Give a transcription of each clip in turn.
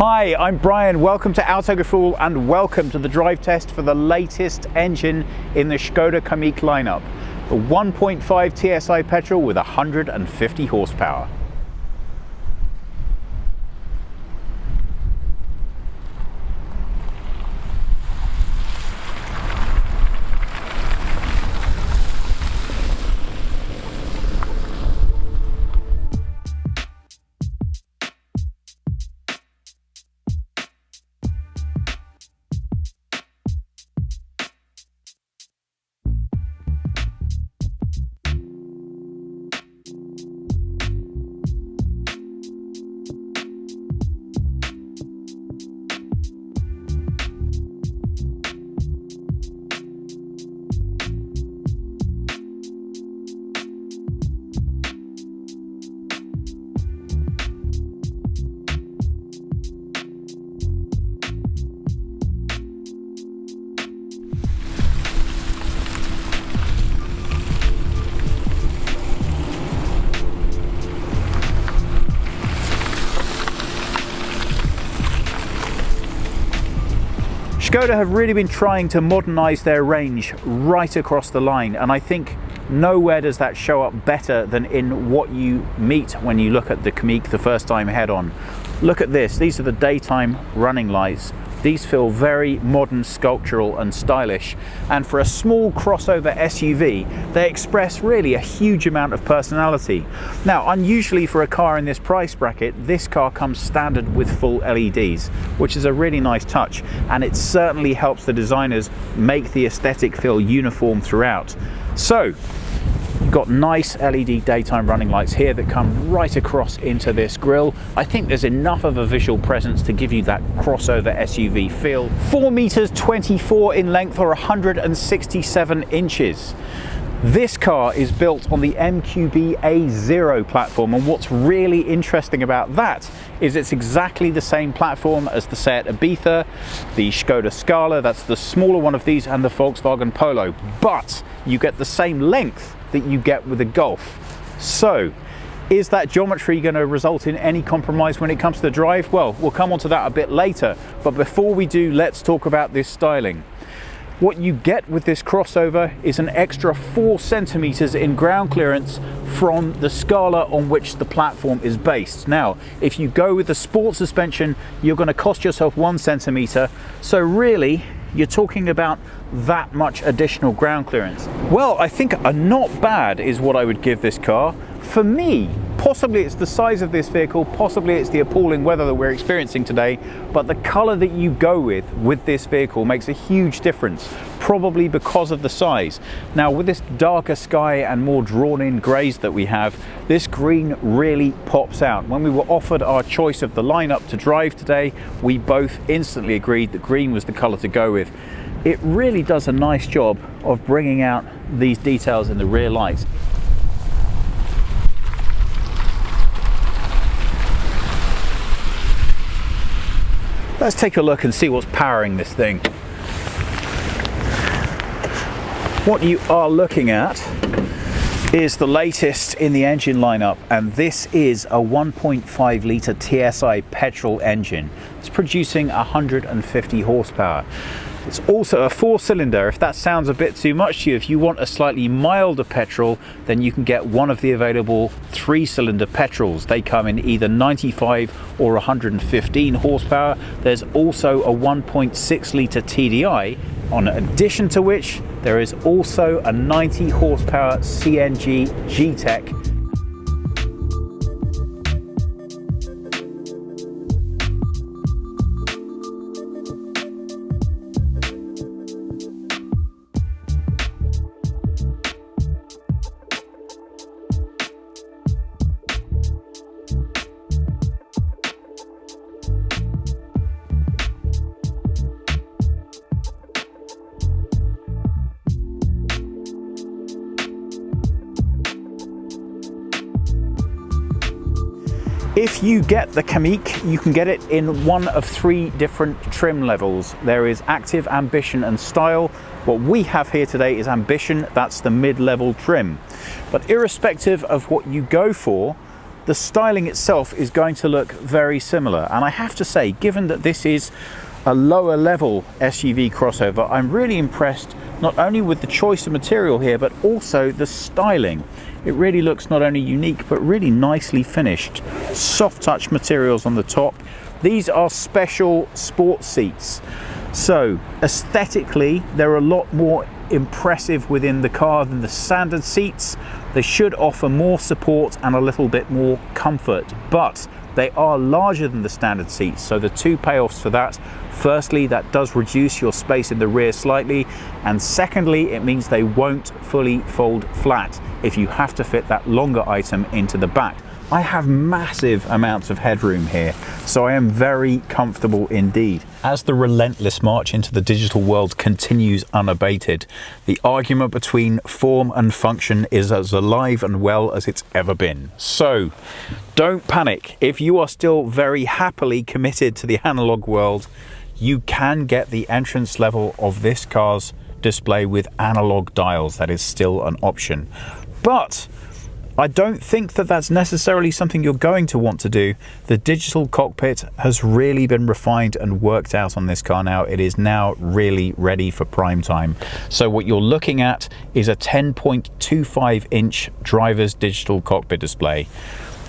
Hi, I'm Brian. Welcome to Autogefuhl and welcome to the drive test for the latest engine in the Skoda Kamiq lineup. The 1.5 TSI petrol with 150 horsepower. Skoda have really been trying to modernise their range right across the line, and I think nowhere does that show up better than in what you meet when you look at the Kamiq the first time head on. Look at this, these are the daytime running lights. These feel very modern, sculptural and stylish, and for a small crossover SUV they express really a huge amount of personality. Now, unusually for a car in this price bracket, this car comes standard with full LEDs, which is a really nice touch, and it certainly helps the designers make the aesthetic feel uniform throughout. So you've got nice LED daytime running lights here that come right across into this grille. I think there's enough of a visual presence to give you that crossover SUV feel. 4 meters 24 in length, or 167 inches. This car is built on the MQB A0 platform, and what's really interesting about that is it's exactly the same platform as the Seat Ibiza, the Skoda Scala, that's the smaller one of these, and the Volkswagen Polo, but you get the same length that you get with a Golf. So is that geometry going to result in any compromise when it comes to the drive? Well, we'll come on to that a bit later, but before we do, let's talk about this styling. What you get with this crossover is an extra 4 centimeters in ground clearance from the Scala on which the platform is based. Now, if you go with the sport suspension, you're going to cost yourself 1 centimeter. So really, you're talking about that much additional ground clearance. Well, I think a not bad is what I would give this car. For me, possibly it's the size of this vehicle, possibly it's the appalling weather that we're experiencing today, but the color that you go with this vehicle makes a huge difference, probably because of the size. Now, with this darker sky and more drawn in grays that we have, this green really pops out. When we were offered our choice of the lineup to drive today, we both instantly agreed that green was the color to go with. It really does a nice job of bringing out these details in the rear lights. Let's take a look and see what's powering this thing. What you are looking at is the latest in the engine lineup, and this is a 1.5 litre TSI petrol engine. It's producing 150 horsepower. It's also a 4-cylinder. If that sounds a bit too much to you, if you want a slightly milder petrol, then you can get one of the available 3-cylinder petrols. They come in either 95 or 115 horsepower. There's also a 1.6 litre TDI, on addition to which there is also a 90 horsepower CNG G-Tech. If you get the Kamiq, you can get it in one of 3 different trim levels. There is Active, Ambition and Style. What we have here today is Ambition, that's the mid-level trim. But irrespective of what you go for, the styling itself is going to look very similar. And I have to say, given that this is a lower level SUV crossover, I'm really impressed not only with the choice of material here, but also the styling. It really looks not only unique, but really nicely finished. Soft touch materials on the top. These are special sports seats. So aesthetically, they're a lot more impressive within the car than the standard seats. They should offer more support and a little bit more comfort, but they are larger than the standard seats. So the two payoffs for that: firstly, that does reduce your space in the rear slightly, and secondly, it means they won't fully fold flat if you have to fit that longer item into the back. I have massive amounts of headroom here, so I am very comfortable indeed. As the relentless march into the digital world continues unabated, the argument between form and function is as alive and well as it's ever been. So don't panic. If you are still very happily committed to the analog world, you can get the entrance level of this car's display with analog dials. That is still an option. But I don't think that that's necessarily something you're going to want to do. The digital cockpit has really been refined and worked out on this car now. It is now really ready for prime time. So what you're looking at is a 10.25 inch driver's digital cockpit display.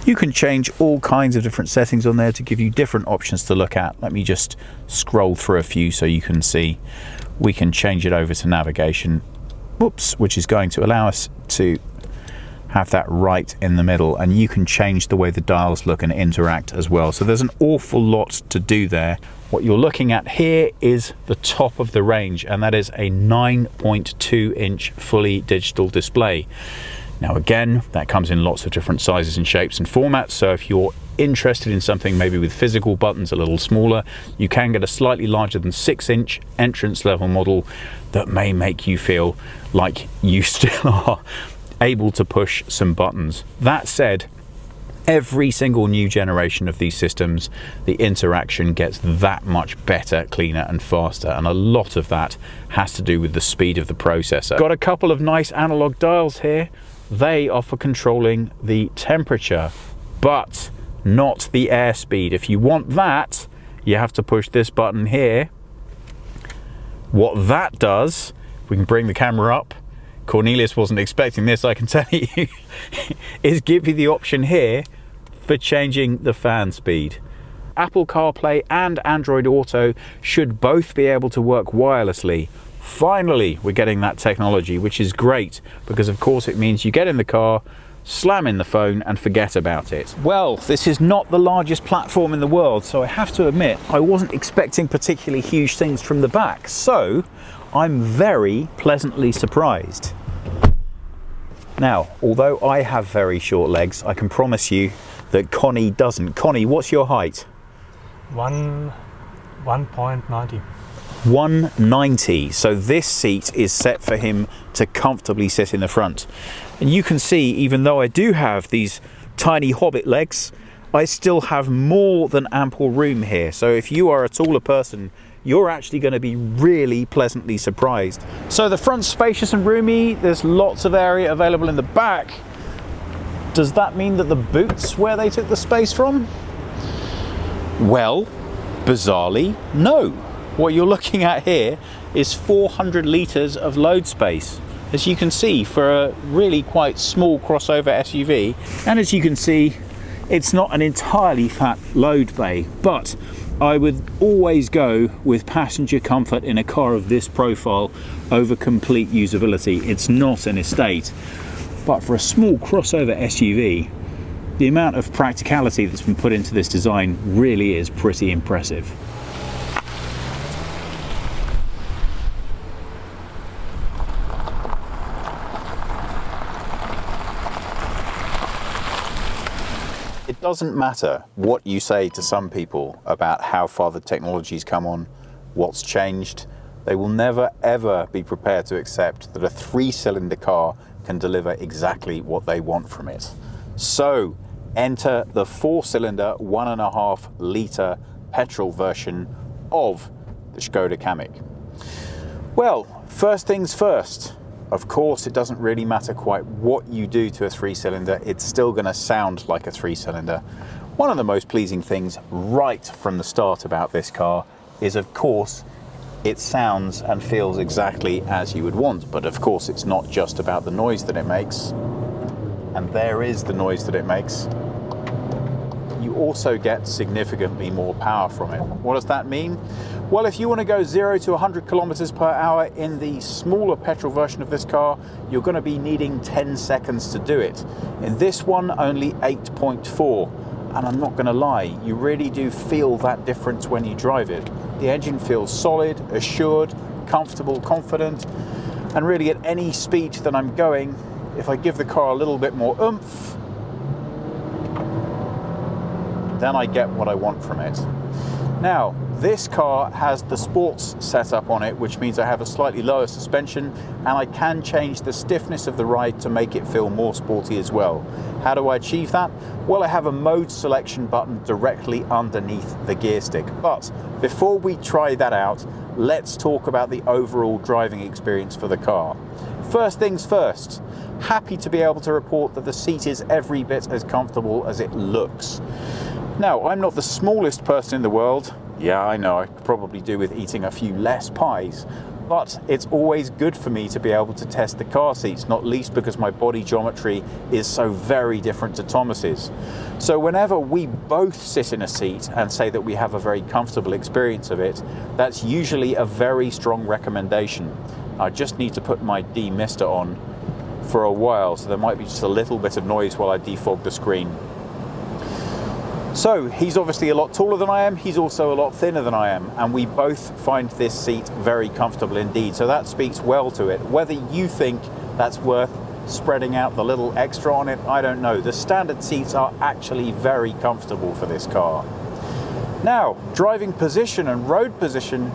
You can change all kinds of different settings on there to give you different options to look at. Let me just scroll through a few so you can see. We can change it over to navigation, which is going to allow us to have that right in the middle, and you can change the way the dials look and interact as well. So there's an awful lot to do there. What you're looking at here is the top of the range, and that is a 9.2 inch fully digital display. Now again, that comes in lots of different sizes and shapes and formats, so if you're interested in something maybe with physical buttons a little smaller, you can get a slightly larger than 6 inch entrance level model that may make you feel like you still are able to push some buttons. That said, every single new generation of these systems, the interaction gets that much better, cleaner and faster, and a lot of that has to do with the speed of the processor. Got a couple of nice analog dials here. They are for controlling the temperature, but not the airspeed. If you want that, you have to push this button here. What that does, if we can bring the camera up, Cornelius wasn't expecting this, I can tell you, is give you the option here for changing the fan speed. Apple CarPlay and Android Auto should both be able to work wirelessly. Finally, we're getting that technology, which is great, because of course it means you get in the car, slam in the phone and forget about it. Well, this is not the largest platform in the world, so I have to admit I wasn't expecting particularly huge things from the back, so I'm very pleasantly surprised. Now, although I have very short legs, I can promise you that Connie doesn't. Connie, what's your height? 1.90. 190. So this seat is set for him to comfortably sit in the front. And you can see, even though I do have these tiny hobbit legs, I still have more than ample room here. So if you are a taller person, you're actually going to be really pleasantly surprised. So the front's spacious and roomy. There's lots of area available in the back. Does that mean that the boot's where they took the space from? Well, bizarrely, no. What you're looking at here is 400 litres of load space. As you can see, for a really quite small crossover SUV, and as you can see, it's not an entirely fat load bay, but I would always go with passenger comfort in a car of this profile over complete usability. It's not an estate, but for a small crossover SUV, the amount of practicality that's been put into this design really is pretty impressive. It doesn't matter what you say to some people about how far the technology's come on, what's changed, they will never ever be prepared to accept that a 3-cylinder car can deliver exactly what they want from it. So enter the 4-cylinder 1.5 litre petrol version of the Skoda Kamiq. Well, first things first, Of course, it doesn't really matter quite what you do to a 3-cylinder, it's still going to sound like a 3-cylinder. One of the most pleasing things right from the start about this car is, of course, it sounds and feels exactly as you would want. But of course, it's not just about the noise that it makes. And there is the noise that it makes. You also get significantly more power from it. What does that mean? Well, if you want to go 0 to 100 kilometers per hour in the smaller petrol version of this car, you're going to be needing 10 seconds to do it. In this one, only 8.4. And I'm not going to lie, you really do feel that difference when you drive it. The engine feels solid, assured, comfortable, confident, and really at any speed that I'm going, if I give the car a little bit more oomph, then I get what I want from it. Now, this car has the sports setup on it, which means I have a slightly lower suspension, and I can change the stiffness of the ride to make it feel more sporty as well. How do I achieve that? Well, I have a mode selection button directly underneath the gear stick. But before we try that out, let's talk about the overall driving experience for the car. First things first, happy to be able to report that the seat is every bit as comfortable as it looks. Now, I'm not the smallest person in the world. Yeah, I know, I could probably do with eating a few less pies, but it's always good for me to be able to test the car seats, not least because my body geometry is so very different to Thomas's. So whenever we both sit in a seat and say that we have a very comfortable experience of it, that's usually a very strong recommendation. I just need to put my demister on for a while, so there might be just a little bit of noise while I defog the screen. So he's obviously a lot taller than I am, he's also a lot thinner than I am, and we both find this seat very comfortable indeed, so that speaks well to it. Whether you think that's worth spreading out the little extra on it, I don't know. The standard seats are actually very comfortable for this car. Now, driving position and road position,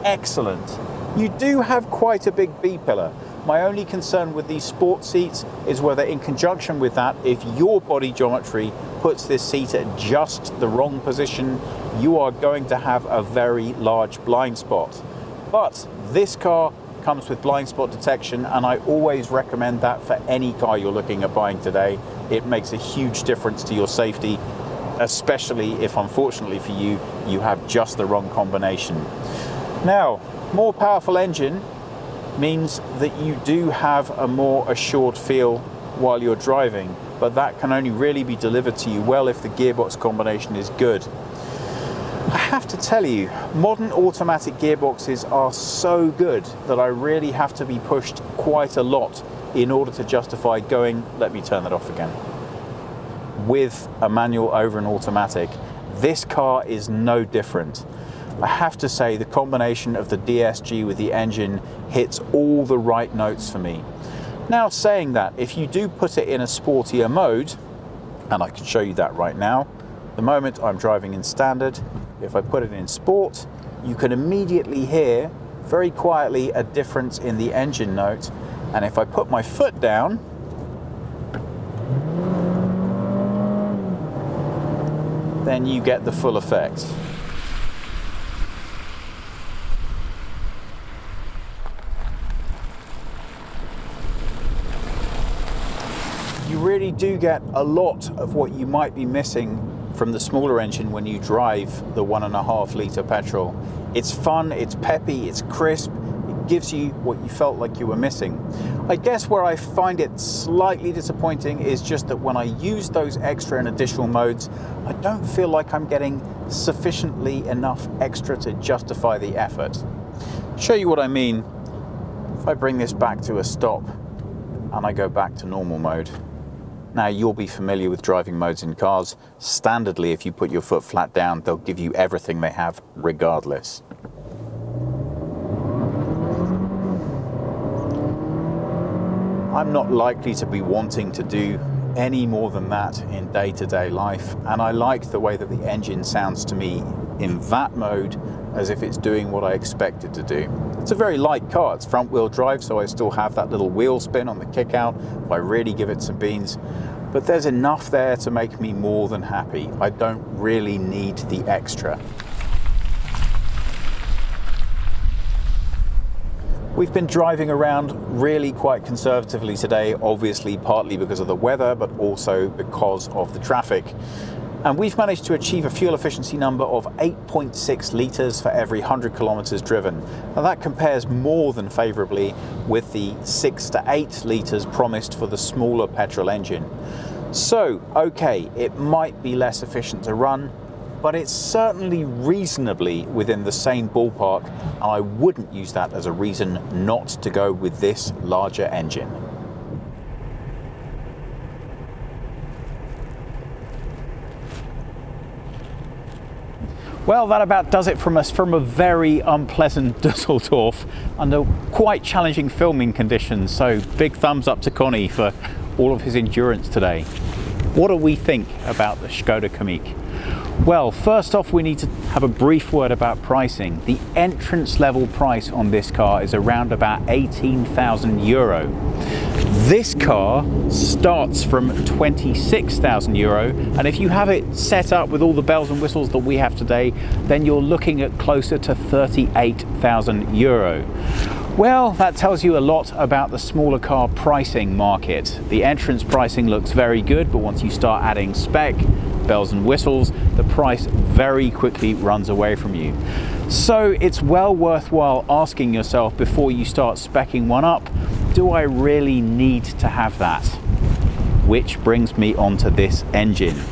excellent. You do have quite a big B-pillar. My only concern with these sport seats is whether in conjunction with that, if your body geometry puts this seat at just the wrong position, you are going to have a very large blind spot. But this car comes with blind spot detection, and I always recommend that for any car you're looking at buying today. It makes a huge difference to your safety, especially if, unfortunately for you, you have just the wrong combination. Now, more powerful engine means that you do have a more assured feel while you're driving, but that can only really be delivered to you well if the gearbox combination is good. I have to tell you, modern automatic gearboxes are so good that I really have to be pushed quite a lot in order to justify going, let me turn that off again, with a manual over an automatic. This car is no different. I have to say the combination of the DSG with the engine hits all the right notes for me. Now, saying that, if you do put it in a sportier mode, and I can show you that right now, the moment I'm driving in standard, if I put it in sport, you can immediately hear very quietly a difference in the engine note, and if I put my foot down, then you get the full effect. You really do get a lot of what you might be missing from the smaller engine when you drive the 1.5 litre petrol. It's fun, it's peppy, it's crisp, it gives you what you felt like you were missing. I guess where I find it slightly disappointing is just that when I use those extra and additional modes, I don't feel like I'm getting sufficiently enough extra to justify the effort. Show you what I mean. If I bring this back to a stop and I go back to normal mode. Now, you'll be familiar with driving modes in cars. Standardly, if you put your foot flat down, they'll give you everything they have regardless. I'm not likely to be wanting to do any more than that in day-to-day life, and I like the way that the engine sounds to me in that mode as if it's doing what I expect it to do. It's a very light car, it's front-wheel drive, so I still have that little wheel spin on the kick-out if I really give it some beans, but there's enough there to make me more than happy. I don't really need the extra. We've been driving around really quite conservatively today, obviously partly because of the weather, but also because of the traffic. And we've managed to achieve a fuel efficiency number of 8.6 litres for every 100 kilometres driven. Now that compares more than favourably with the 6 to 8 litres promised for the smaller petrol engine. So, okay, it might be less efficient to run, but it's certainly reasonably within the same ballpark, and I wouldn't use that as a reason not to go with this larger engine. Well, that about does it from us from a very unpleasant Dusseldorf under quite challenging filming conditions. So big thumbs up to Connie for all of his endurance today. What do we think about the Skoda Kamiq? Well, first off, we need to have a brief word about pricing. The entrance level price on this car is around about 18,000 euro. This car starts from 26,000 euro, and if you have it set up with all the bells and whistles that we have today, then you're looking at closer to 38,000 euro. Well, that tells you a lot about the smaller car pricing market. The entrance pricing looks very good, but once you start adding spec, bells and whistles, the price very quickly runs away from you. So it's well worthwhile asking yourself before you start speccing one up, do I really need to have that? Which brings me onto this engine.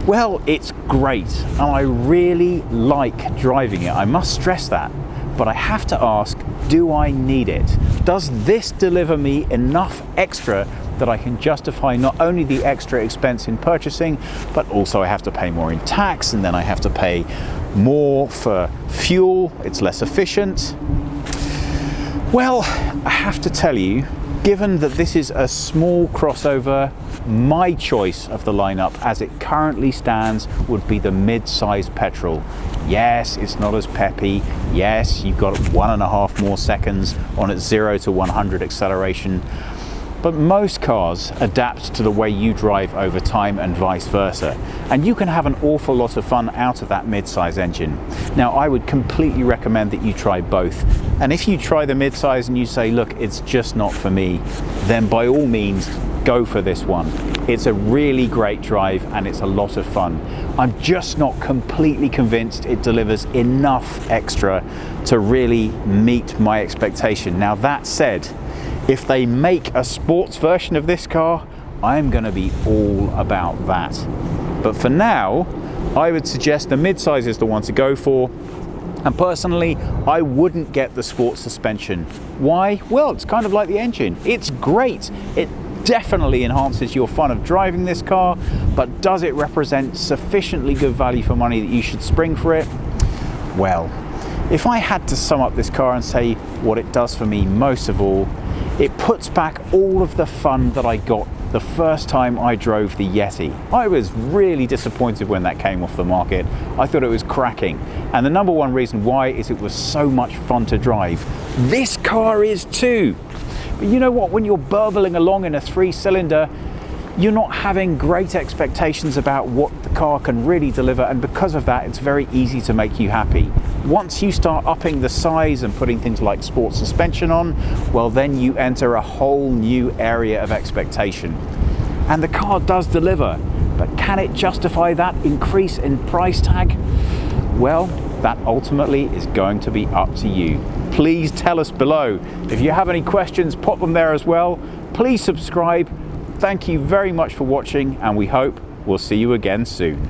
Well, it's great, and I really like driving it. I must stress that. But I have to ask, do I need it? Does this deliver me enough extra that I can justify not only the extra expense in purchasing, but also I have to pay more in tax, and then I have to pay more for fuel, it's less efficient? Well, I have to tell you, given that this is a small crossover, my choice of the lineup as it currently stands would be the mid-size petrol. Yes, it's not as peppy. Yes, you've got 1.5 more seconds on its 0 to 100 acceleration. But most cars adapt to the way you drive over time and vice versa. And you can have an awful lot of fun out of that mid-size engine. Now, I would completely recommend that you try both. And if you try the mid-size and you say, look, it's just not for me, then by all means, go for this one. It's a really great drive and it's a lot of fun. I'm just not completely convinced it delivers enough extra to really meet my expectation. Now, that said, if they make a sports version of this car, I'm going to be all about that. But for now, I would suggest the mid-size is the one to go for. And personally, I wouldn't get the sports suspension. Why? Well, it's kind of like the engine. It's great. It definitely enhances your fun of driving this car, but does it represent sufficiently good value for money that you should spring for it? Well, if I had to sum up this car and say what it does for me most of all, it puts back all of the fun that I got the first time I drove the Yeti. I was really disappointed when that came off the market. I thought it was cracking. And the number one reason why is it was so much fun to drive. This car is too. But you know what, when you're burbling along in a 3-cylinder, you're not having great expectations about what the car can really deliver, and because of that, it's very easy to make you happy. Once you start upping the size and putting things like sports suspension on, well, then you enter a whole new area of expectation. And the car does deliver, but can it justify that increase in price tag? Well, that ultimately is going to be up to you. Please tell us below. If you have any questions, pop them there as well. Please subscribe. Thank you very much for watching, and we hope we'll see you again soon.